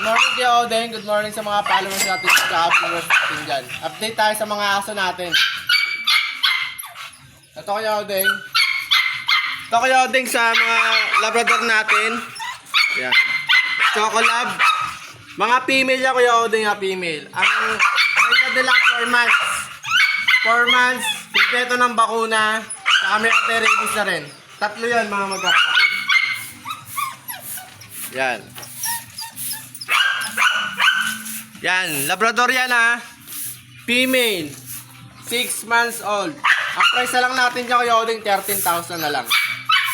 morning Kuya Odeng. Good morning sa mga followers natin at viewers natin dyan. Update tayo sa mga aso natin. Ito Kuya Odeng. Ito Kuya Odeng sa mga Labrador natin. Yan. Chocolab. Mga female yan Kuya Odeng, female. Ang edad nila 4 months. 4 months. Kompleto ng bakuna. Saka may rabies na rin. Tatlo yan mga magkakapatid. Yan. Yan, Labrador yan ha. Female. 6 months old. Ang price na lang natin dyan Kuya Odeng, 13,000 na lang.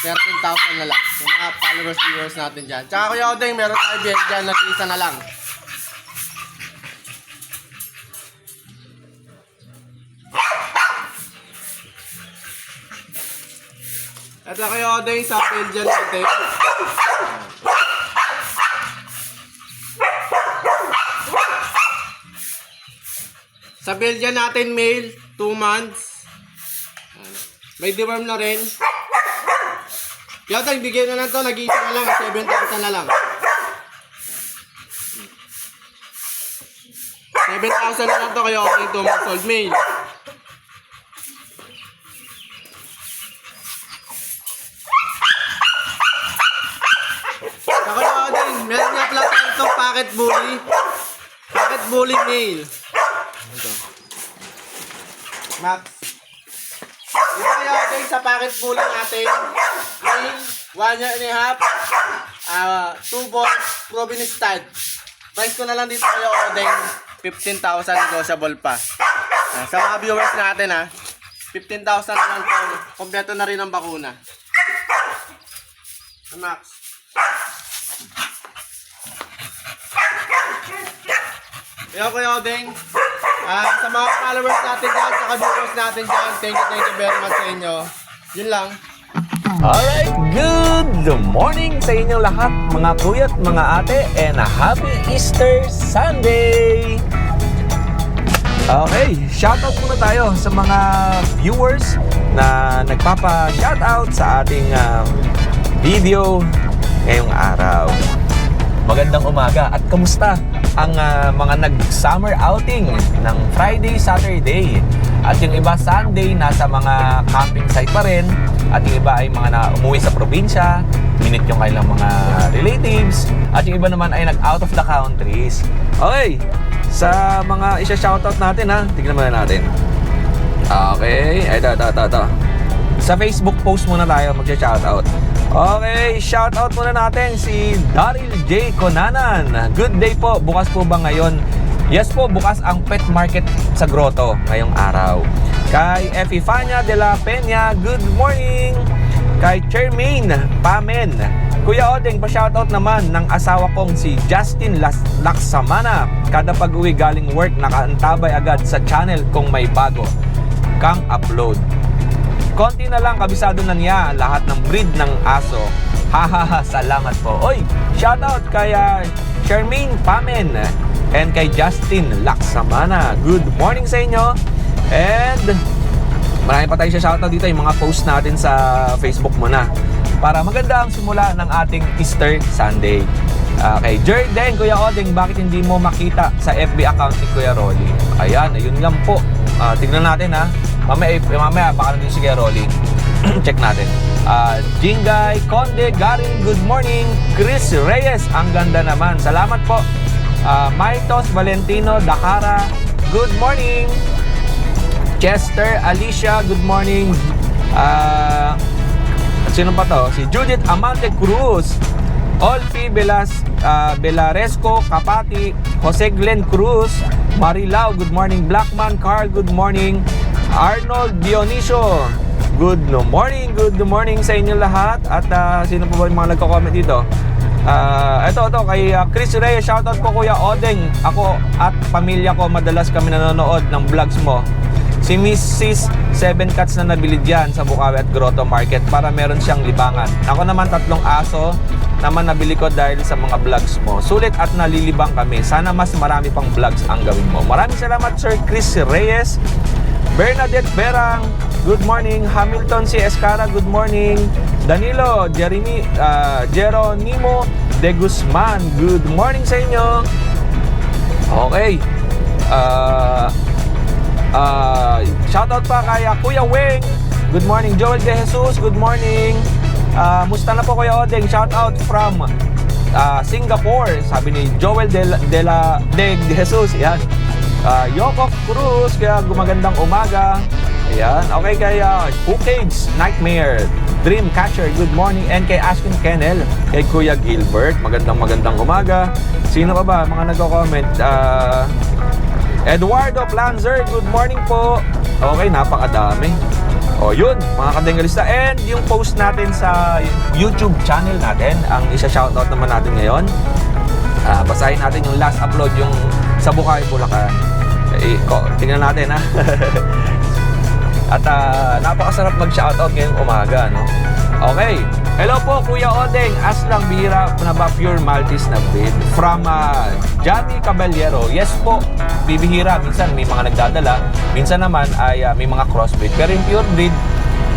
13,000 na lang. Yung mga followers, viewers natin dyan. Tsaka Kuya Odeng, meron tayo dyan, nag-isa na lang. Ito Kuya Odeng sa Belgian natin. Sa Belgian natin, male, 2 months. May deworm na rin. Kaya tayo, bigyan na lang to, nag-iisa na lang, 7,000 na lang. 7,000 na lang to kayo, okay, 2 months old, male. Ako na din, meron nga pala tayo itong pocket bully. Pocket bully male. Ito. Max. Ito kaya din sa pocket bully natin. Male, 1 year and a half. 2 balls, Proven stud. Price ko na lang dito kayo Odeng, 15,000 negotiable pa. Sa mga viewers natin 15,000 na lang po. Kompleto na rin ang bakuna. Max. Yo Kuya Odeng. Sa mga followers natin dyan, sa viewers natin dyan, thank you very much sa inyo. Yun lang. Alright, good morning sa inyong lahat mga kuya at mga ate, and a happy Easter Sunday! Okay, shoutout muna tayo sa mga viewers na nagpapa-shoutout sa ating video ngayong araw. Magandang umaga at kamusta ang mga nag-summer outing ng Friday, Saturday, at yung iba Sunday nasa mga camping site pa rin, at yung iba ay mga umuwi sa probinsya, minute yung kailang mga relatives, at yung iba naman ay nag-out of the countries. Okay, sa mga isa-shoutout natin tignan muna natin. Okay, ito. Sa Facebook post muna tayo mag-shoutout. Okay, shoutout muna natin si Daryl J. Conanan. Good day po, bukas po ba ngayon? Yes po, bukas ang pet market sa Grotto ngayong araw. Kay Epifania de la Peña, good morning. Kay Charmaine Pamen, Kuya Odeng, pa-shoutout naman ng asawa kong si Justin Laksamana. Kada pag-uwi galing work, nakaantabay agad sa channel kung may bago kang upload. Konti na lang, kabisado na niya lahat ng breed ng aso. Hahaha, salamat po. Oy, shoutout kay Charmaine Pamen and kay Justin Laksamana. Good morning sa inyo. And marami pa tayo sa shoutout dito, yung mga post natin sa Facebook muna, para maganda ang simula ng ating Easter Sunday. Kay Jordan, Kuya Odeng, bakit hindi mo makita sa FB account ni Kuya Rolly? Ayan, ayun lang po. Tignan natin mamaya baka nandun si Kuya Rolly. Check natin. Jingay Conde Garin, good morning. Chris Reyes, ang ganda naman, salamat po. Maitos Valentino Dakara, good morning. Chester Alicia, good morning. Sino pa to? Si Judith Amante Cruz, Olfi Belaresco Kapati, Jose Glenn Cruz, Marilao, good morning. Blackman Carl, good morning. Arnold Dionisio, good morning sa inyo lahat. At sino pa ba yung mga nagko-comment dito? Ito kay Chris Reyes, shoutout po Kuya Odeng. Ako at pamilya ko madalas kami nanonood ng vlogs mo. Si Mrs. 7 Cats na nabili dyan sa Bukawi at Grotto Market para meron siyang libangan. Ako naman 3 aso naman nabili ko dahil sa mga vlogs mo. Sulit at nalilibang kami. Sana mas marami pang vlogs ang gawin mo. Maraming salamat Sir Chris Reyes. Bernadette Berang, good morning. Hamilton C. Escara, good morning. Danilo Jeronimo De Guzman. Good morning sa inyo. Okay. Shoutout pa kay Kuya Weng. Good morning. Joel De Jesus. Good morning. Musta na po Kuya Odeng? Shoutout from Singapore. Sabi ni Joel De Jesus. Yan. Yoko Cruz. Kaya gumagandang umaga. Ayan. Okay kay Hookage Nightmare. Dreamcatcher, good morning. And kay Ashkin Kennel, kay Kuya Gilbert, magandang umaga. Sino pa ba? Mga nagko-comment. Eduardo Planzer, good morning po. Okay, napakadami. O yun, mga kadengalista. And yung post natin sa YouTube channel natin, ang isa-shoutout naman natin ngayon. Basahin natin yung last upload, yung sa Bukay, Bulacan. Tingnan natin ha. At napakasarap mag-shoutout ngayong umaga, no? Okay. Hello po, Kuya Odeng. Aslang bihira na ba pure Maltese na breed? From Johnny Caballero. Yes po, bibihira. Minsan may mga nagdadala. Minsan naman ay may mga crossbreed. Pero yung pure breed,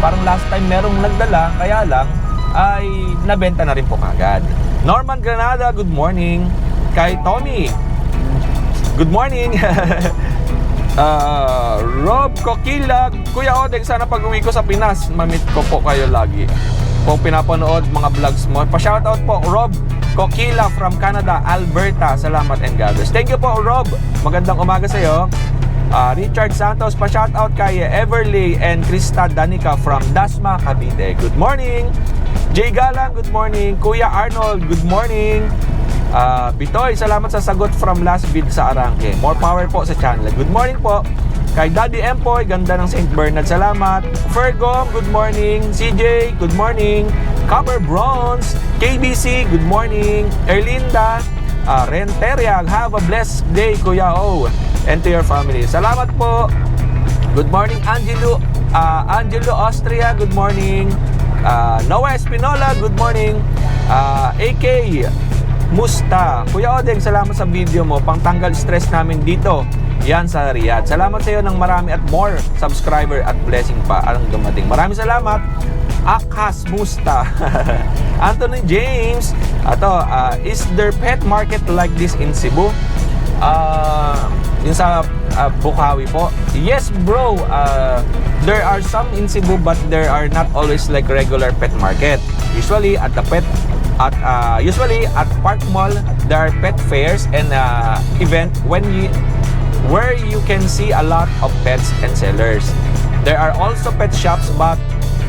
parang last time merong nagdala, kaya lang ay nabenta na rin po kagad. Norman Granada, good morning. Kay Tommy, good morning. Rob Coquilag, Kuya Odeng, sana pag-uwi ko sa Pinas, mamit ko po kayo lagi. Kung pinapanood mga vlogs mo, pa-shoutout po Rob Coquila from Canada, Alberta. Salamat and God bless. Thank you po Rob. Magandang umaga sa iyo. Richard Santos, pa-shoutout kay Everly and Krista Danica from Dasma, Cavite. Good morning. Jay Galang, good morning. Kuya Arnold, good morning. Bitoy, salamat sa sagot from last vid sa Arangke. More power po sa channel. Good morning po. Kay Daddy Empoy, ganda ng St. Bernard, salamat. Fergom, good morning. CJ, good morning. Copper Bronze, KBC, good morning. Erlinda, Renteriag, have a blessed day, Kuya O, and to your family. Salamat po. Good morning, Angelo Austria, good morning. Noah Espinola, good morning. AK Musta, Kuya Odeng, salamat sa video mo. Pangtanggal stress namin dito. Yan sa Riyadh. Salamat sa iyo ng marami at more subscriber at blessing pa ang dumating. Maraming salamat. Akas Musta. Anthony James. Ato, is there pet market like this in Cebu? Yung sa Bukawi po. Yes bro, there are some in Cebu but there are not always like regular pet market. Usually at Park Mall there are pet fairs and event where you can see a lot of pets and sellers. There are also pet shops but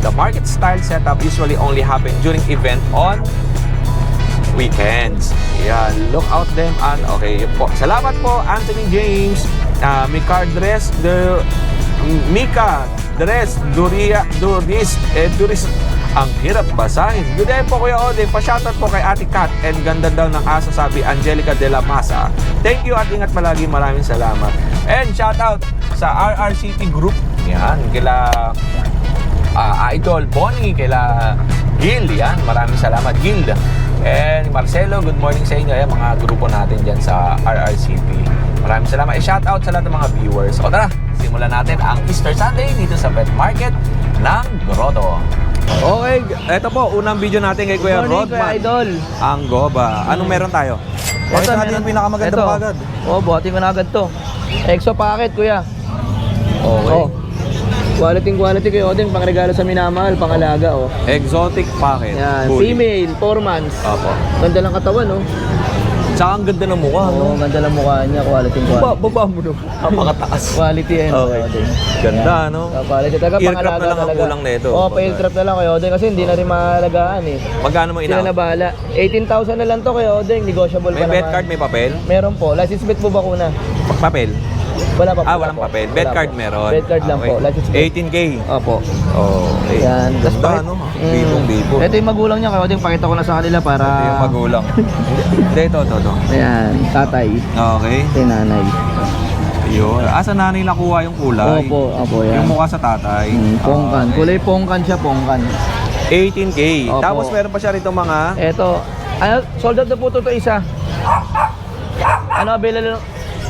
the market style setup usually only happen during event on weekends. Yeah, look out them and okay po. Salamat po Anthony James. Mika Dres Duris ang hirap basahin. Good day po Kuya Odeng. Pa-shoutout po kay Ate Kat and ganda daw ng aso, sabi Angelica de la Masa. Thank you at ingat palagi. Maraming salamat. And shoutout sa RRCT Group. Yan, kila Idol Bonnie, kila Gil. Yan, maraming salamat Gil. And Marcelo, good morning sa inyo. Yan, mga grupo natin dyan sa RRCT. Maraming salamat. Shoutout sa lahat ng mga viewers. O tara, simulan natin ang Easter Sunday dito sa Pet Market ng Grotto. Okay, eto po, unang video natin kay Kuya Rodman. Kuya Idol. Ang goba. Anong meron tayo? Ito natin yung pinakamaganda pa agad. Buhatin ko na agad to. Exo packet, kuya. Okay. Quality Kuya Odeng, pangregalo sa minamahal, pangalaga, Exotic packet. Yan, Bully. female, 4 months. Opo. Ganda lang katawan, Tsaka ang ganda ng mukha, no? ganda lang mukha niya, quality. Baba mo, no? Napakataas. Quality yan, Okay. Kuya Odeng. Ganda, no? Quality talaga, Earcraft pangalaga na lang ang talaga. kulang nito. Pa-earcraft na lang Kuya Odeng kasi hindi na rin mahalagaan Magkano mo Sila na ina? bahala. 18,000 na lang to Kuya Odeng, negotiable May pa naman. bed card, may papel? Meron po, license plate po bakuna. Papel? Wala pa po. Walang papel. Bed Wala card po. meron. Bed card lang Okay. po, license plate. 18K. Opo. Okay. Yan. Tas Ganda, no? Bibong-bibo. Ito yung magulang niya, kaya pakita ko na sa kanila para... Ito yung magulang. Hindi, ito. Ayan, tatay. Okay. Ito yung nanay. Yun. Sa nanay nakuha yung kulay. Opo, yan. Yung mukha sa tatay. Pongkan. Okay. Kulay pongkan siya, pongkan. 18K. Opo. Tapos meron pa siya rito mga... Ito, sold out na po ito isa. Available?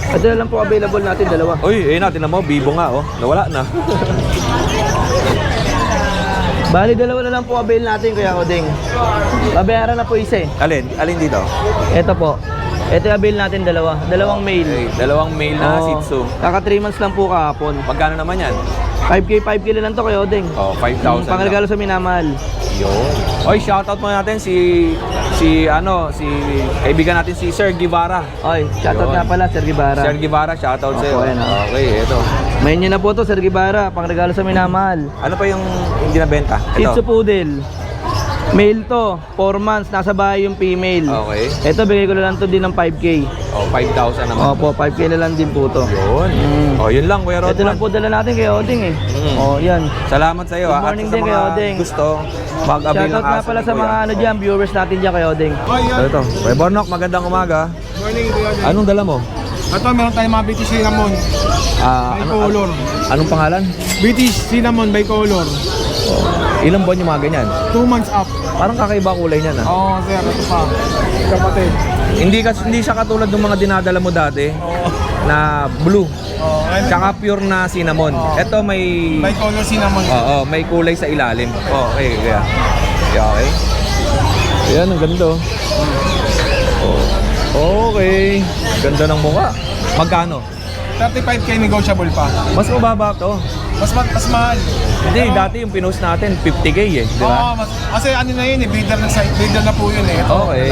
Ito na lang po available natin, dalawa. Uy, natin na mo, bibo nga, Nawala na. Bali, dalawa na lang po avail natin, Kuya Odeng. Babayaran na po isa eh. Alin dito? Ito po. Ito yung avail natin dalawa. Dalawang mail. Okay, dalawang male na Oo. Shih Tzu. Kaka 3 months lang po kahapon. Magkano naman yan? 5K na lang to, Kuya Odeng. Oh, 5,000 Pangregalo sa minamahal. Yun. Oy, shoutout mo natin si kaibigan natin si Sir Guevara. Oy, shoutout Yun. nga pala, Sir Guevara. Sir Guevara, shoutout Opo, sa'yo. yan, oh. Okay, ito. Main nyo na po to, Sir Guevara. Pangregalo sa minamahal. Ano pa yung hindi nabenta? Shih Tzu Ito. Poodle. Male to, 4 months, nasa bahay yung female. Okay. Ito, bigay ko na lang to din ng 5K. Oh, 5,000 naman. Opo, 5K na lang din po to. Yun. Mm. Oh, yun lang, Kuya Rodman. Ito lang po dala natin kay Oding eh. Mm. Oh, yan. Salamat sa iyo. Good morning din kay Oding. Gusto mag-avail ng Shoutout nga aso pala ni sa Kuya. mga ano dyan, viewers natin dyan kay Oding. Ito. Kuya Bornok, magandang umaga. Morning, Kuya Odeng. Anong dala mo? Ito, meron tayong mga British Cinnamon. Bicolor. Anong pangalan? British Cinnamon Bicolor. Ilang buwan yung mga ganyan? 2 months up. Parang kakaiba kulay niyan ah. Oo, sir. Ito pa. Kapatid. Hindi siya katulad ng mga dinadala mo dati na blue. Oo. Tsaka pure na cinnamon. Ito may Bicolor Cinnamon. may kulay sa ilalim. Okay, kaya. Okay. Ayan, ang ganda. Oh. Okay. Ganda ng mukha. Magkano? 35K negotiable pa. Mas mababa to. Mas mahal. Hindi, dati yung pinost natin 50K eh, di ba? Oo, kasi ano na yun eh, breeder na po yun eh. Ito, Okay.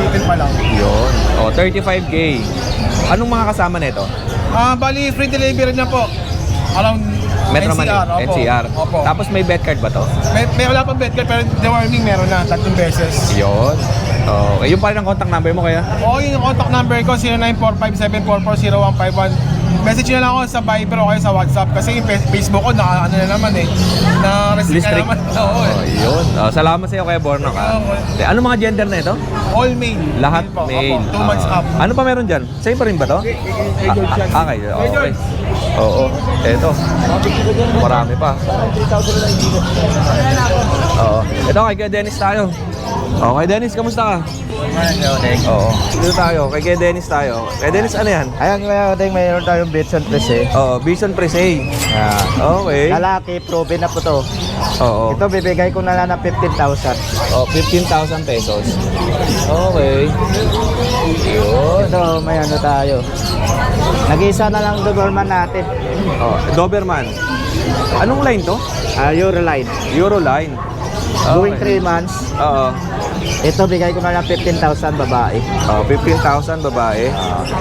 Titin pa lang. Yun. Oh, 35K. Anong mga kasama nito? Bali, free delivery na po. Around Metro Manila, NCR. Opo. NCR. Opo. Tapos may bet card ba to? May wala pang bed card, pero deworming meron na, 3 beses. Yun. Okay, yung pa rin ang contact number mo kaya? Oo, yung contact number ko, 0945-744-0151. Message nyo lang ako sa Viber o kaya sa WhatsApp kasi yung Facebook ko, ano na naman eh. Na-restrict na naman. Oo eh. Yun. Salamat sa iyo kaya Bornok ha. Okay. Ano mga gender na ito? All male. Lahat po. male. Opo, 2 months up. Ano pa meron dyan? Sa'yo pa rin ba to? Kay George yan. Okay. Kay George. Oo. Eto. Marami pa. Oo. Ito kay Kuya Dennis tayo. Okay, Dennis, kamusta ka? Oo. Dito tayo. Kay Kuya Dennis tayo. Kay Dennis, ano yan? Ayan, Kuya Oding, mayroon tayong bits and press Oo, Bison Presay. Okay. Lalaki, proven na po to. Oo. Ito, bibigay ko na lang ng 15,000. Oh, 15,000 pesos. Okay. Yun. Ito, may ano tayo. Nag-isa na lang Doberman natin. Oh, Doberman. Anong line to? Euroline. Euroline. Going Okay. 3 months. Oo. Ito, bigay ko na lang 15,000 babae. Oh, 15,000 babae.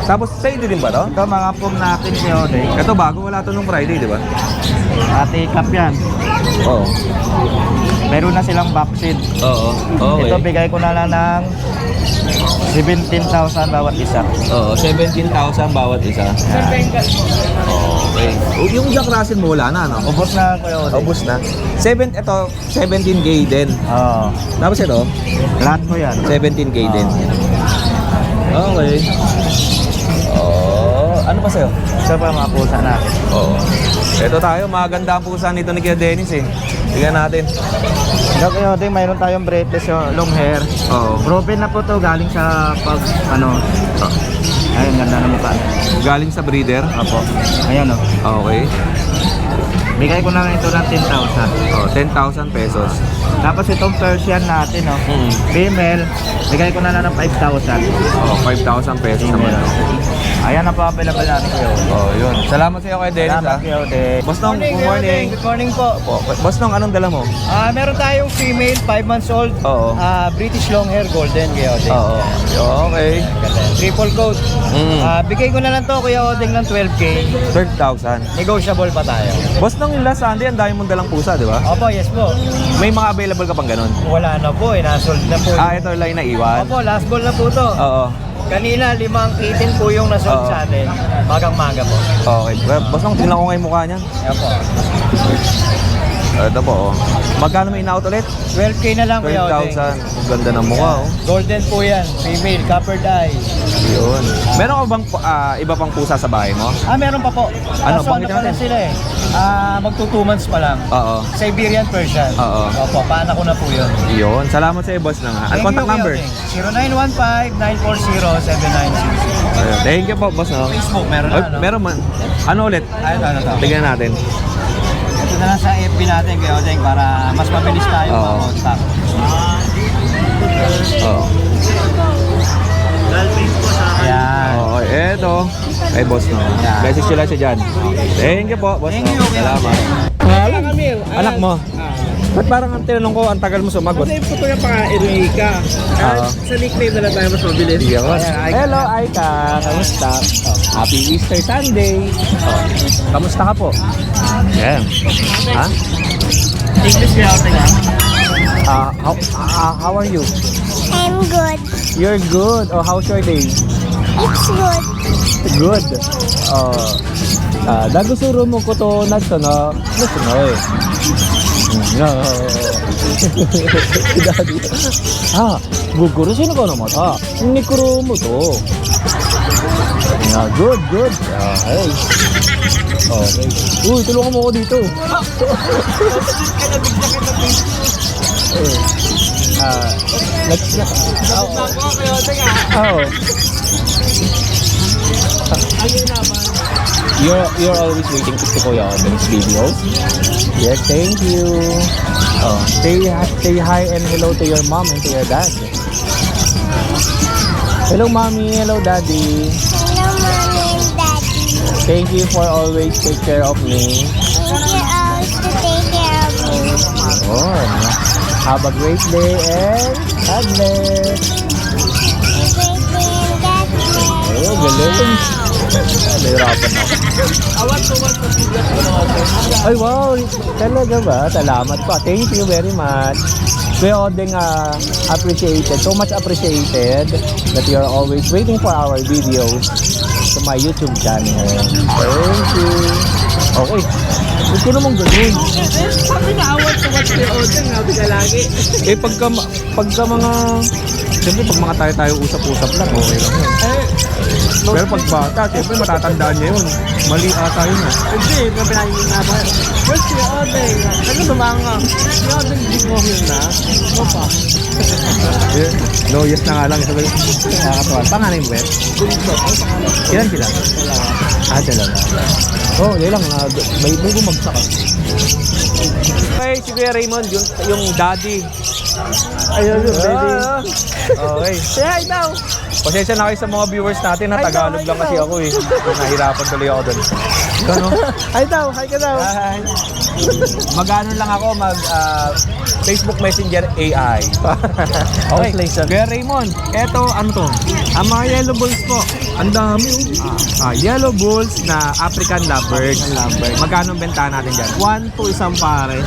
Tapos sa iyo din ba to? Ito, mga pong natin si Oding. Ito bago, wala to nung Friday, di ba? Ate Cup yan. Oo. Meron na silang vaccine. Oo. Okay. Ito, bigay ko na lang ng 17,000 bawat isa. Oo, 17,000 bawat isa. Okay. Yung Jack Russell mo wala na, no? Ubos na, Kuya Oding. Ubus na. Ito, 17K din. Oo. Tapos ito, Lahat mo yan. 17K din. Okay. Ano pa sa'yo? Ito pa mga pusa natin. Oo. Ito tayo, maganda ang pusa nito ni Kuya Dennis eh. Tingnan natin. Ito, Kuya Oding, mayroon tayong British long hair. Oo. Proven na po to galing sa ayun, ganda na mukha. Galing sa breeder. Opo. Ayan o. Okay. Bigay ko na lang ito ng 10,000. Oh, 10,000 pesos. Tapos itong Persian natin o. Mm. Female, bigay ko na lang ng 5,000. Oh, 5,000 pesos naman. Ayan ang pa available natin Kuya Oding. Oh, yun. Salamat sa iyo kay Dennis Salamat ah. Kuya Oding. Boss Nong, good morning. Good morning po. Oh, Boss Nong, anong dala mo? Meron tayong female, 5 months old, Oo. British long hair, golden, Kuya Oding. Oo. Okay. Triple coat. Mm. Bigay ko na lang to, Kuya Oding, ng 12K. 12,000. Negotiable pa tayo. Boss Nong, yung last Sunday, ang dami mong dalang pusa, di ba? Opo, yes po. May mga available ka pang ganun? Wala na po, nasold na po. Ito lang yung naiwan. Opo, last ball na po to. Oo. Kanina, 5 kitten po yung nasold Oo. sa atin. Magang maga po. Okay. Well, Boss Nong, tingnan ko nga yung mukha niya. Opo. Ito po, oh. Magkano may in-out ulit? 12K na lang, Kuya Oding. 12,000. Ang ganda ng mukha, oh. Golden po yan, female, copper eye. Yun. Meron ka bang iba pang pusa sa bahay mo? Meron pa po. Ano, Kaso bakit pa lang natin? sila eh. Magto 2 months pa lang. Oo. Siberian Persian. Oo. Opo, paano ko na po yun. Yun. Salamat sa iyo, boss na nga. Ang contact number? 0915-940-7966. Ayun. Thank you po, boss na. Facebook, meron na, Ay, no? meron man. Ano ulit? Ayun, ano to? Tignan natin. Ito na lang sa FB natin, Kuya Odeng, para mas mabilis tayo Oo. mag-contact. Oo. Ayan. Oo, eto. Ay, boss no. Yeah. Message nyo lang siya dyan. Thank you po, boss. Thank you, no. Kuya Salamat. Kaya Camille. Anak mo? Ba't parang ang tinanong ko, ang tagal mo sumagot? Kasi ito yung paka-Erika. Oo. Sa nickname na lang tayo mas mabilis. Yun. Hello, Aika. Kamusta? Oh, happy Easter Sunday. Oh, kamusta ka po? Yeah. Ha? English kaya ako nga. How are you? I'm good. You're good. Oh, how's your day? It's good. Good. Oh. Dagusuro mo ko to nagsono. Nagsono eh. No. Daddy. Guguru sino ko naman ta? Nikuro mo to. Yeah, good, good. Hey. Okay. Uy, tulungan mo ako dito. You're always waiting to Kuya Odeng's videos. Yes, thank you. Oh, say hi and hello to your mom and to your dad. Hello, mommy. Hello, daddy. Hello, Mommy and Daddy. Thank you for always take care of me. Thank you always to take care of me. Oh, have a great day and God bless. Great day and God bless. Oh, galing. Nahirapan ako. Ay, wow. Talaga ba? Salamat pa. Thank you very much. Kuya Odeng, appreciated. So much appreciated that you're always waiting for our videos to my YouTube channel. Thank you. Okay. Huwag ko naman ganun. Sabi na awat sa watch ni Odeng. Sabi ka lagi. Eh, pagka mga... Siyempre, pag mga tayo usap-usap lang, okay lang yun. Pero pag bata, siyempre matatandaan niya yun. Mali ata yun. Hindi, may pinahingin na ba? Where's si Odeng? Ano tumanga? Si Odeng di mo yun na? Ano pa? No, yes na nga lang. Nakakatawa. Panganay mo, Ben? Ilan sila? Dalawa. Oh, yun lang. May bumagsak ka. Okay, si Kuya Raymond, yung daddy. Ayun yun, baby. Okay. Say hi daw. Pasensya na kayo sa mga viewers natin na Tagalog lang kasi ako eh. Nahirapan tuloy ako doon. Ano? Hi daw, hi ka daw. Mag-ano lang ako, Facebook Messenger AI. Okay, Kuya Raymond, eto, ano to? Ang mga yellow balls po. Ang dami yellow bulls na African lovebirds. Magkano ang benta natin dyan? 1 to isang pares.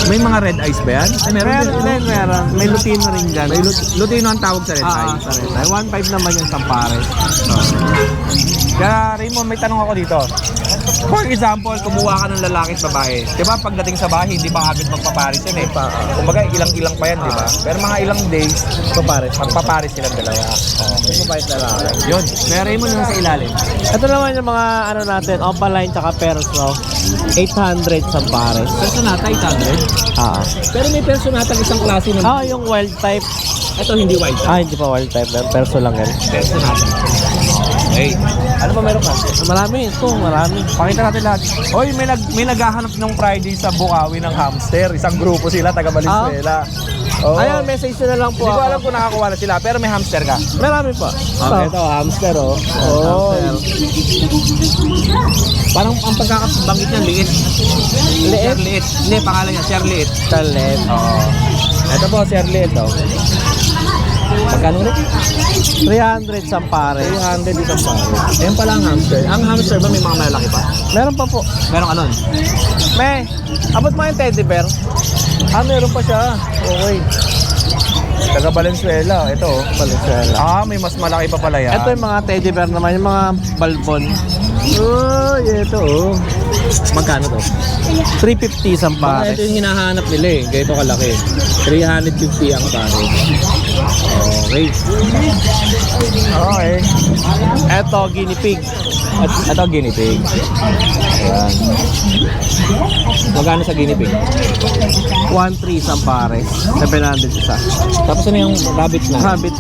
May mga red eyes ba yan? Ay, Meron. May lutino rin dyan. May lutino ang tawag sa red eyes. Sa red eye. 1.5 naman yung isang pares. Kaya Raymond, may tanong ako dito. For example, kumuha ka ng lalaki at babae. Di ba pagdating sa bahay, hindi ba agad magpaparis yan eh? Kumbaga, ilang-ilang pa yan, di ba? Pero mga ilang days, magpaparis silang dalawa. Mabait na lang. Yun. Kaya Raymond, yung sa ilalim. Ito naman yung mga ano natin, opaline tsaka perso. 800 sa pares. Personata, 800. Pero may personata isang klase ng... Yung wild type. Ito hindi white. Hindi pa wild type. Perso lang yan. Personata. Okay. Ano ba meron ka? Marami ito, marami. Pakita natin lahat. Oy, may naghahanap ng Friday sa Bukawi ng hamster. Isang grupo sila, taga Valenzuela. Oh. Ayun, message na lang po. Hindi ko alam kung nakakuha na sila, pero may hamster ka. Marami pa. Ito, hamster oh. Parang ang pagkakabanggit niya, liit. Liit? Liit. Hindi, pangalan niya, Sir Liit. Talit. Oo. Ito po, Sir Liit oh. Magkano ulit? 300 sa pares. 300 isang pare. Ayan pala ang hamster. Ang hamster ba may mga malalaki pa? Meron pa po. Meron ka nun? May, abot mo yung teddy bear. Meron pa siya. Okay. Taga Valenzuela. Ito oh. Valenzuela. May mas malaki pa pala yan. Ito yung mga teddy bear naman, yung mga balbon. Ito oh. Magkano to? 350 sa pares. Ito yung hinahanap nila eh. Ganito kalaki. 350 ang pare. Okay. Okay. Ito, guinea pig. Ito guinea pig. Ayan. Magkano sa guinea pig? 1.3 sa pares. 700 isa. Tapos ano yung rabbit na? Rabbit.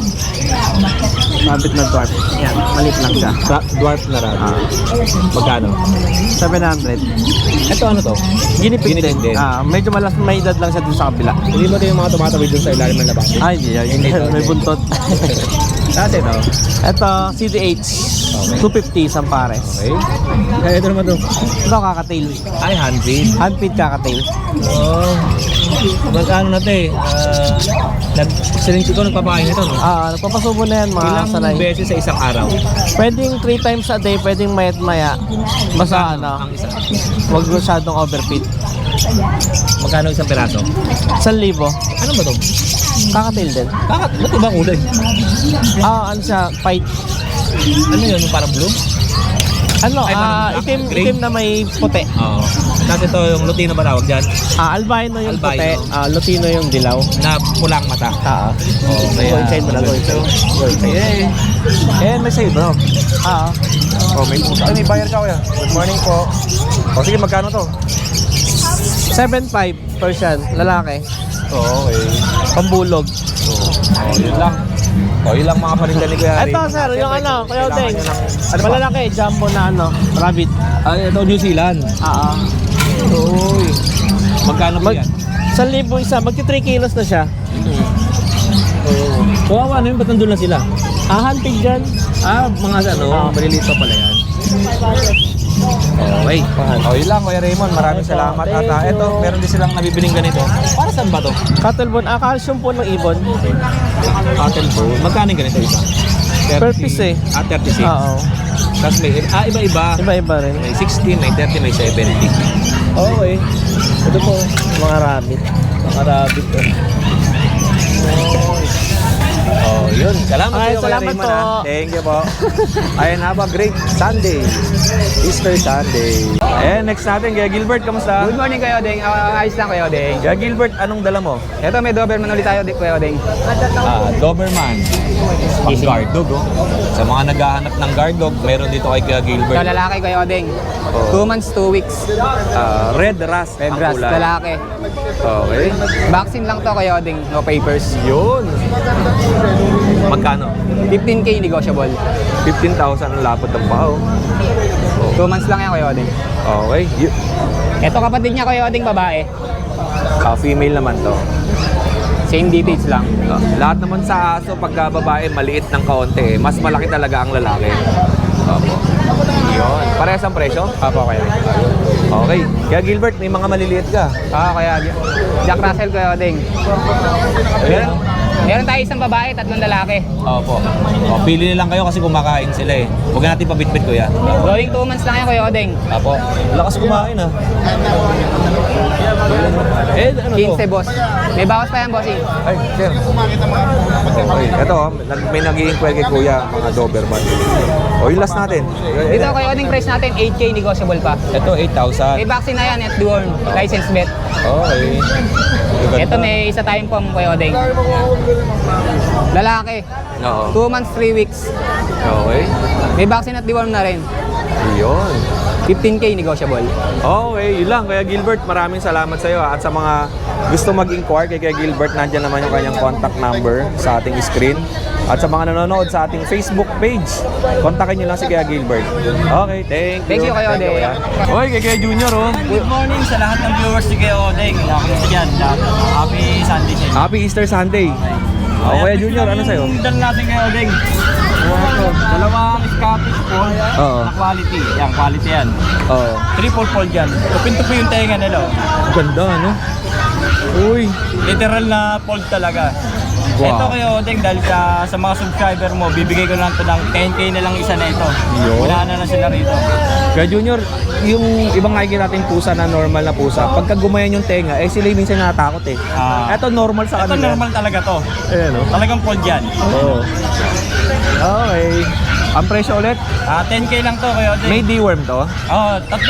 Rabbit na dwarf. Yan, maliit lang siya. Dwarf na rabbit. Magkano? 700. Ito ano to? Guinea pig Guinea pig din. din. Medyo may edad lang siya dun sa kabila. Hindi mo ito yung mga tumatawid dun sa ilalim ng labas. Ay, hindi. May buntot. Dati ito. Ito, CDH. 250 isang pares. Okay. Kaya ito naman to. Ito, kakatail. Ay, handfeed. Handfeed kakatail. Oh. Magkano na ito eh? Siling ko nagpapakain nito, no? Nagpapasubo na yan mga Ilang sanay. beses sa isang araw? Pwedeng 3 times a day, pwedeng mayat maya. Basta Ang isa. wag masyadong overfeed. Magkano isang peraso? 1,000. Ano ba to? Kakatail din. Ba't ibang kulay? Ano siya, fight. Ano yun? Yung parang blue? Ano, Ay, parang itim, gray? itim na may puti. Oo. Tapos ito yung lutino ba tawag dyan? Albino yung puti, Albino. Lutino yung dilaw. Na pulang mata. Oo, kaya- gold chain mo na, gold chain. Gold chain. Eh, may sale bro. Oo. Oh, may pusa. Ay, may buyer ka kuya. Good morning po. O sige, magkano to? 7.5 Persian, lalaki. Okay. Pambulog. Yun lang. Yun lang mga paninda ni Kuya Ray. Ito sir, yung ano, Kuya Odeng. Ano ba? Malalaki, jumbo na rabbit. Ay, ito New Zealand. Uy. Magkano ba yan? 1,000 isa, magti 3 kilos na siya. Kawawa na yun, ba't nandun na sila? Hunting dyan. Mga malilito pala yan. Okay. Yun lang, Kuya Raymond. Maraming salamat. At eto, meron din silang nabibiling ganito. Para saan ba to? Cattle bone, calcium po ng ibon. Cotton bone. Magkano yung ganito isa? Per piece eh. 36. Oo. Tapos may, iba-iba. Iba-iba rin. May 16, may 30, may 70. Okay. Ito po, mga rabbit. Mga rabbit. Yun. Salamat Ay, sa'yo, Kuya salamat Raymond, po. ha. Thank you po. Ayan, have a great Sunday. Easter Sunday. Ayan, next natin, Kuya Gilbert, kamusta? Good morning Kuya Odeng. Ayos lang Kuya Odeng. Kuya Gilbert, anong dala mo? Ito may Doberman ulit tayo Kuya Odeng. Doberman. Pang guard dog, oh. Sa mga naghahanap ng guard dog, meron dito kay Kuya Ito Gilbert. lalaki Kuya Odeng. Oh. 2 months, 2 weeks. Red Rust Red ang Rust, kulay. lalaki. Okay. Vaccine lang to Kuya Odeng, no papers. Yun. Magkano? 15K negotiable. 15,000 ang lapot ng pao. 2 months lang yan Kuya Odeng. Okay. Ito kapatid niya Kuya Odeng, babae. Female naman to. Same details lang. Lahat naman sa aso, pagka babae, maliit ng kaunti. Mas malaki talaga ang lalaki. Opo. Yun. Parehas ang presyo? Apo Kuya. Okay. Kaya Gilbert, may mga maliliit ka. Kaya Jack Russell Kuya Odeng. Meron tayo isang babae, 3 lalaki. Opo. Pili lang kayo kasi kumakain sila eh. Huwag natin pabitbit kuya. Going 2 months lang yan Kuya Odeng. Opo. Lakas kumain ah. Ano to? 15 boss. May bawas pa yan bossing. Ay, sir. Okay. Ito, may nag-i-inquire kay kuya, mga Doberman. Yung last natin. Dito Kuya Odeng, price natin 8K negotiable pa. Ito, May 8,000. vaccine na yan at deworm, license vet. Okay. Ito may isa tayong pom Kuya Odeng. Lalaki, Oo. 2 months, 3 weeks. Okay. May vaccine at deworm na rin. Yun. 15K negotiable. Okay, yun lang. Kuya Gilbert, maraming salamat sa iyo. At sa mga gusto mag-inquire kay Kuya Gilbert, nandiyan naman yung kanyang contact number sa ating screen. At sa mga nanonood sa ating Facebook page, kontakin nyo lang si Kuya Gilbert. Okay, thank you. Thank you, Kuya Odeng. Hoy, kay Kuya Junior, oh. Good morning sa lahat ng viewers ni Kuya Odeng. Dyan, happy Sunday sa inyo. Happy Easter Sunday. Kuya Junior, ano sa'yo? Yung dala natin Kuya Odeng. Dalawang Scottish Fold Oo. na quality. Yan, quality yan. Oo. Triple fold yan. Tupin-tupi yung tenga nila. Ganda, ano? Uy. Literal na fold talaga. Wow. Ito Kuya Odeng, dahil sa mga subscriber mo, bibigay ko lang ito ng 10K na lang isa na ito. Yun. Wala na lang sila rito. Kuya Junior, yung ibang nakikita natin pusa na normal na pusa, pagka gumayan yung tenga, sila minsan natatakot eh. Ito normal sa Ito kanila. normal talaga to. Ayan, oh. Talagang fold yan. Oo. Okay. Ang presyo ulit? 10K lang to Kuya Odeng. May deworm to?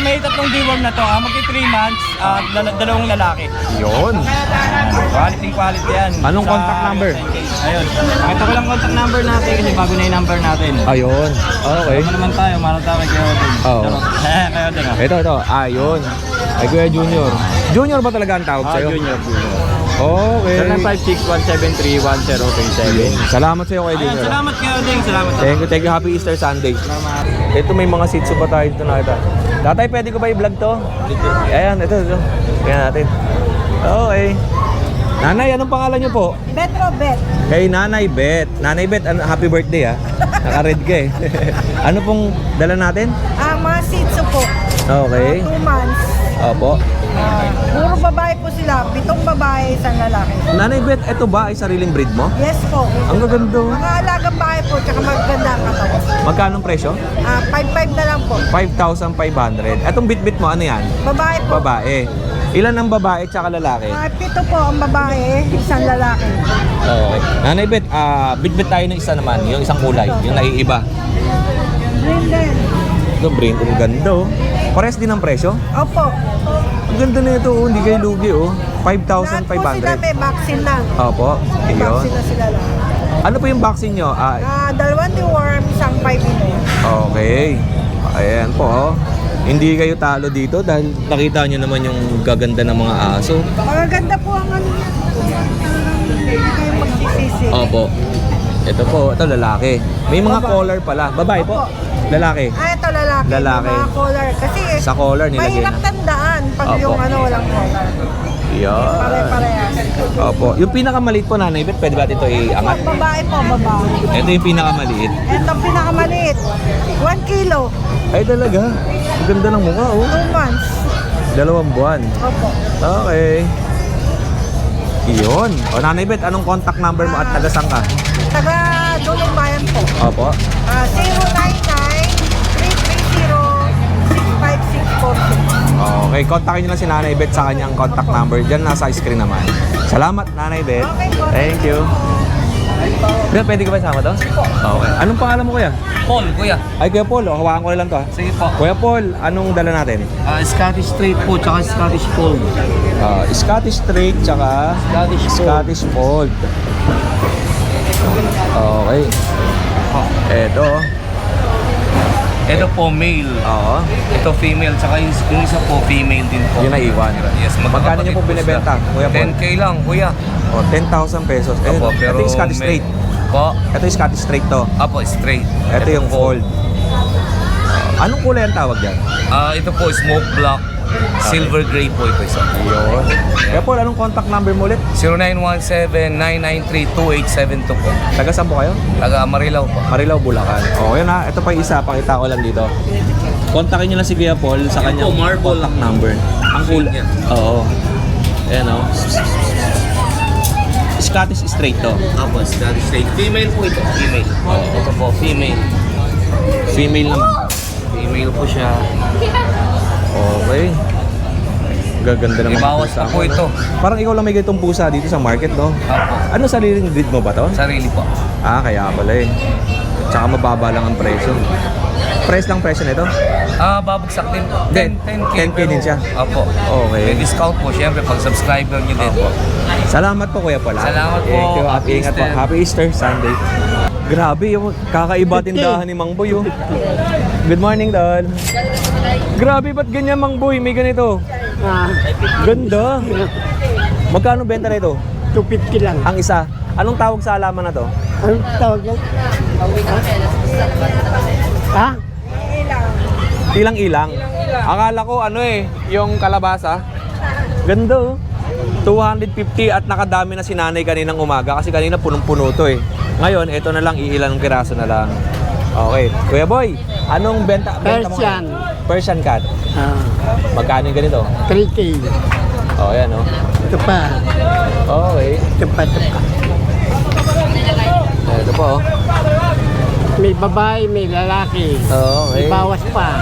May tatlong deworm na to. Magki 3 months at dalawang lalaki. Yun. Quality yan. Anong contact number? Ayun. Pakita ko lang contact number natin kasi bago na yung number natin. Ayun. Okay. Ano naman tayo? Maroon tayo kay Kuya Odeng. Oo. Kuya Odeng ah. Ito. Ayun. Ay, Kuya Junior. Junior ba talaga ang tawag sa'yo? Junior. Okay. Sa 956-173-1037. Salamat sa iyo, Kuya Ding. Salamat Kuya Odeng. Salamat. Thank you. Happy Easter Sunday. Ito may mga Shih Tzu pa tayo dito nakita. Tatay, pwede ko ba i-vlog to? Ayan, ito. Kaya natin. Okay. Nanay, anong pangalan niyo po? Betro Bet. Kay Nanay Bet. Nanay Bet, happy birthday Naka-red ka Ano pong dala natin? Mga Shih Tzu po. Okay. 2 months. Opo. Puro babae po sila. 7 babae, 1 lalaki. Nanay Bet, ito ba ay sariling breed mo? Yes po. Ang gaganda. Mga alagang bahay po, tsaka maganda ang katawan. Magkano presyo? 5-5 na lang po. 5,500. Etong bit-bit mo, ano yan? Babae po. Babae. Ilan ang babae tsaka lalaki? 7 po ang babae, 1 lalaki. Okay. Nanay Bet, bit-bit tayo ng isa naman, yung isang kulay, yung naiiba. Green din. Ito, brain, ang ganda Pares din ang presyo? Opo. Ang ganda na ito, hindi kayo lugi Lahat po sila 5,500. may vaccine na. Opo, May yun. vaccine na sila lahat. Ano po yung vaccine nyo? 2 deworm, 1 5 inom. Okay. Ayan po. Hindi kayo talo dito dahil nakita nyo naman yung gaganda ng mga aso. Magaganda po ang ano yan. Hindi kayo magsisisi. Opo. Ito po, ito lalaki. May mga collar pala. Babae po? Lalaki. Ito lalaki. Lalaki. Yung mga collar. Kasi Sa collar nilagyan mahirap na. tandaan pag Opo. yung walang collar. Yan. Pare-parehas. Opo. Yung pinakamaliit po, Nanay Bet, pwede ba ito iangat? Babae po, babae. Ito yung pinakamaliit. Ito pinakamaliit. 1 kilo. Ay talaga. Ang ganda ng mukha 2 months. 2 buwan. Opo. Okay. Iyon. O Nanay Bet, anong contact number mo at taga saan ka? Taga Dulong Bayan po. Opo. 099-330-65646. Okay, kontakin nyo lang si Nanay Bet sa kanyang contact number. Diyan nasa screen naman. Salamat, Nanay Bet. Okay po. Thank you. Kuya, pwede ka ba isama to? Okay. Anong pangalan mo, Kuya? Paul, Kuya. Ay, Kuya Paul. Hawakan ko na lang to. Sige po. Kuya Paul, anong dala natin? Scottish Straight po, tsaka Scottish Fold. Scottish Straight, tsaka Scottish Fold. Okay. Eto. Ito po, male. Oo. Ito female, tsaka yung isa po, female din po. Yun na iwan. Yes, Magkano niyo po binibenta, Kuya Paul? 10K lang, Kuya. O, 10,000 pesos. Eh, Opo, ito yung Scottish Straight. Po. Ito yung Scottish Straight to. Apo, straight. Ito yung fold. Anong kulay ang tawag yan? Ito po, smoke black. Silver gray po ito isa. Yun. Kaya Paul, anong contact number mo ulit? 0917-993-2872 po. Taga saan po kayo? Taga Marilao po. Marilao, Bulacan. O, yun ha. Ito pa yung isa. Pakita ko lang dito. Kontakin nyo lang si Kuya Paul sa Yan kanyang po, marble. contact number. Ang kulay. Yan. Oo. Ayan o. Scottish Straight to. Apo, Scottish straight. Female po ito. Female. Ito po, female. Female naman. Female po siya. Okay. Gaganda naman. Ibawas pusa na po mo, no? ito. Parang ikaw lang may ganitong pusa dito sa market, no? Apo. Ano sariling breed mo ba to? Sarili po. Kaya pala eh. Tsaka mababa lang ang presyo. Price lang presyo nito? Babagsak din po. Hindi, 10K. 10K din siya. Apo. Okay. May discount po, syempre, pag subscriber nyo din. Salamat po Kuya Paul. Salamat po. Thank you. Happy Ingat po. Easter. Happy Easter Sunday. Grabe, yung kakaiba tindahan ni Mang Boy. Oh. Good morning, Don. Grabe, ba't ganyan Mang Boy? May ganito. Ganda. Magkano benta na ito? 250 lang. Ang isa. Anong tawag sa halaman na to? Anong tawag yan? Ha? Ilang-ilang. Akala ko yung kalabasa. Ganda oh. 250 at nakadami na si nanay kaninang umaga kasi kanina punong-puno to eh. Ngayon, ito na lang, iilang piraso na lang. Okay. Kuya Boy, anong benta mo? Persian. Persian cat. Magkano yung ganito? 3K. Oh, yan oh. Ito pa. Okay. Ito pa. Ito po oh. May babae, may lalaki. Okay. May bawas pa.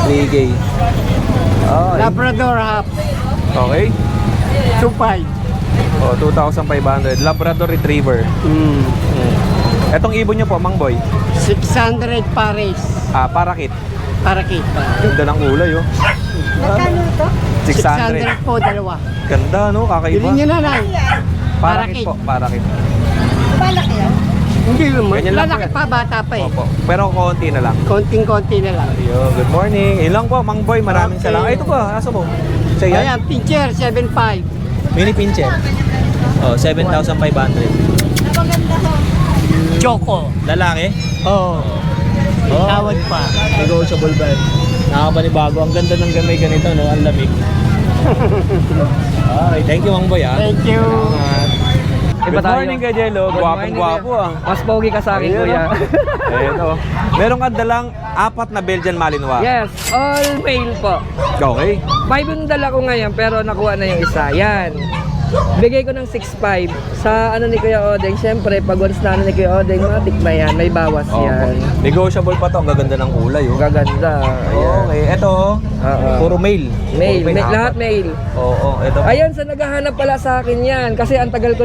3K. Okay. Labrador half. Okay. 2.5. Oh, 2,500. Labrador Retriever. Etong ibon nyo po, Mang Boy. 600 pares. Parakit. Para kita. Ganda ng kulay oh. Magkano ito? 600. 600 po, dalawa. Ganda no, kakaiba. Bilhin nyo na lang. Parakit Parakit. po, parakit. Malaki yan? Hindi naman. Ganyan lang Lalaki po yan. pa, bata pa eh. Opo. Pero konti na lang. Konting-konti na lang. Ayun, good morning. Ilang po, Mang Boy, maraming Okay. salamat. Ay, ito po, aso mo? Sa yan? Ayan, pincher, 7.5. Mini pincher. Oh, 7,500. Choco. Lalaki? Oo. Oh, Tawad pa. negotiable ba? Nakapanibago. Ang ganda ng gamay ganito, no? Ang lamig. Okay, thank you, Mang Boy, ah. Thank you. Good morning, Kuya Jello. Gwapong-gwapo, ah. Mas pogi ka sa akin, Ayan, kuya. Eto. Meron ka dalang 4 na Belgian Malinois. Yes, all male po. Okay. 5 yung dala ko ngayon, pero nakuha na yung isa. Yan. Bigay ko ng 6.5 sa ano ni Kuya Odeng. Siyempre, pag once na ano ni Kuya Odeng, matik na yan. May bawas yan. Negotiable pa to. Ang gaganda ng kulay, oh. Gaganda. Ayan. Okay, eto. Puro male. Male. Puro Lahat male. Oo, eto. Ayan, sa naghahanap pala sa akin yan. Kasi ang tagal ko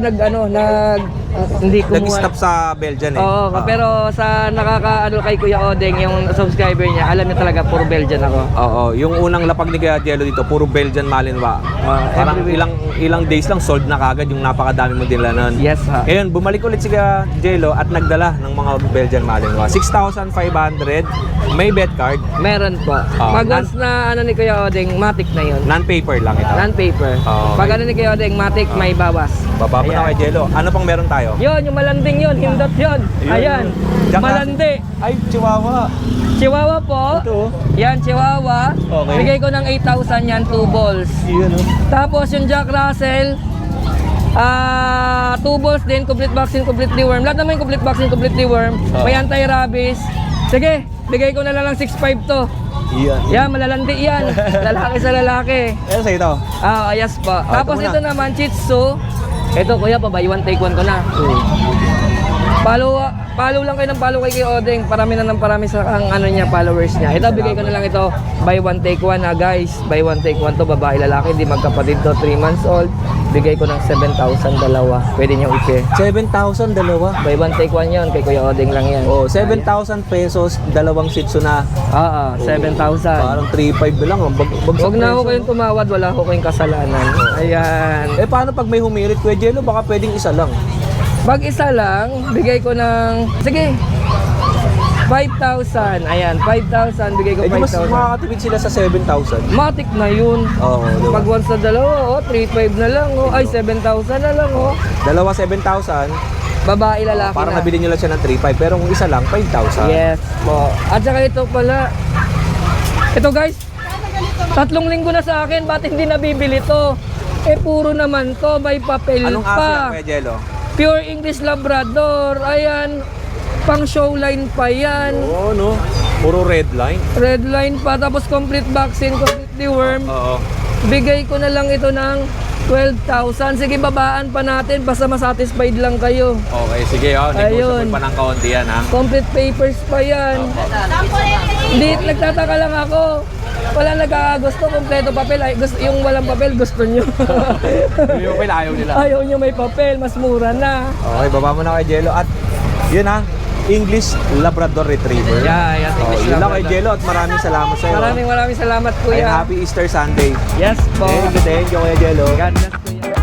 hindi kumuha. Nag-stop sa Belgian, eh. Oo, pero sa nakakaano kay Kuya Odeng, yung subscriber niya, alam niya talaga puro Belgian ako. Oo, yung unang lapag ni Kuya Jello dito, puro Belgian Malinois. Parang ilang days lang sold na kagad yung napakadami mong dinala nun. Yes, ha. Ngayon, bumalik ulit si Kuya Jello at nagdala ng mga Belgian Malinois. 6,500, may bet card, Meron po. Pag once na ano ni Kuya Odeng, matik na yun. non-paper lang ito. Non-paper. Okay. Pag ano ni Kuya Odeng, matik, may bawas. Baba mo na Ayan. kay Jello. Ano pang meron tayo? Yun, yung malanding yun, hindot yun. Ayan, Jack malandi. Ay, Chihuahua. Chihuahua po. Ito. Yan, Chihuahua. Okay. Bigay ko ng 8,000 yan, 2 balls. Yun, oh. Tapos yung Jack Russell, 2 balls din, complete vaccine, complete deworm. Lahat naman yung complete vaccine, complete deworm. May anti-rabies. Sige, bigay ko na lang ng 6.5 to. Yan. Yan, malalandi yan. Lalaki sa lalaki. Ano sa ito? Ayas po. Ah, Tapos ito ito muna. naman, Shih Tzu. Ito kuya, pa buy one take one ko na. Follow lang kayo ng follow kay Odeng. Parami na ng parami sa ang ano niya, followers niya. Ito, bigay ko na lang ito. Buy one take one na guys. Buy one take one to, babae lalaki, hindi magkapatid to, 3 months old. Bigay ko ng 7,000 dalawa. Pwede niyo i-pair. 7,000 dalawa. Buy one take one yun, kay Kuya Odeng lang yan. Oh, 7,000 pesos, dalawang Shih Tzu na. 7,000. Parang 3,500 lang. Huwag na ako kayong tumawad, wala ako kayong kasalanan. Ayan. Eh, paano pag may humirit, Kuya Jello? Baka pwedeng isa lang. Pag isa lang, bigay ko ng, sige, 5,000. Ayan, 5,000. Bigay ko Eh, di mas 5,000. makakatipid sila sa 7,000. Matik na yun. Oo, diba? Pag once na dalawa, 3,500 na lang. Ay, 7,000 na lang. Dalawa 7,000. Babae, lalaki Parang na. nabili nyo lang siya ng 3,500. Pero kung isa lang, 5,000. Yes po. At saka ito pala. Ito guys, 3 linggo na sa akin. Ba't hindi nabibili to? Eh, puro naman to. May papel Anong aso yan, pa. Kuya Jello? Pure English Labrador. Ayan. Pang showline pa yan. Oo, no? Puro red line. Red line pa. Tapos complete vaccine, complete deworm. Oo. Bigay ko na lang ito ng 12,000. Sige, babaan pa natin. Basta masatisfied lang kayo. Okay, sige. Oh, negotiable Ayun. pa ng kaunti yan, ha? Complete papers pa yan. Hindi, nagtataka lang ako. Wala nagkakagusto, kompleto papel. Ay, gusto, yung walang papel, gusto nyo. Yung papel, ayaw nila. Ayaw nyo may papel, mas mura na. Okay, baba mo na kay Jello. At yun, ha? English Labrador Retriever. Yeah, Oh, English yun lang kay Labrador. Jello at maraming salamat sa'yo. Maraming salamat, And kuya. happy Easter Sunday. Yes po. Thank you, Kuya Jello. God bless, kuya.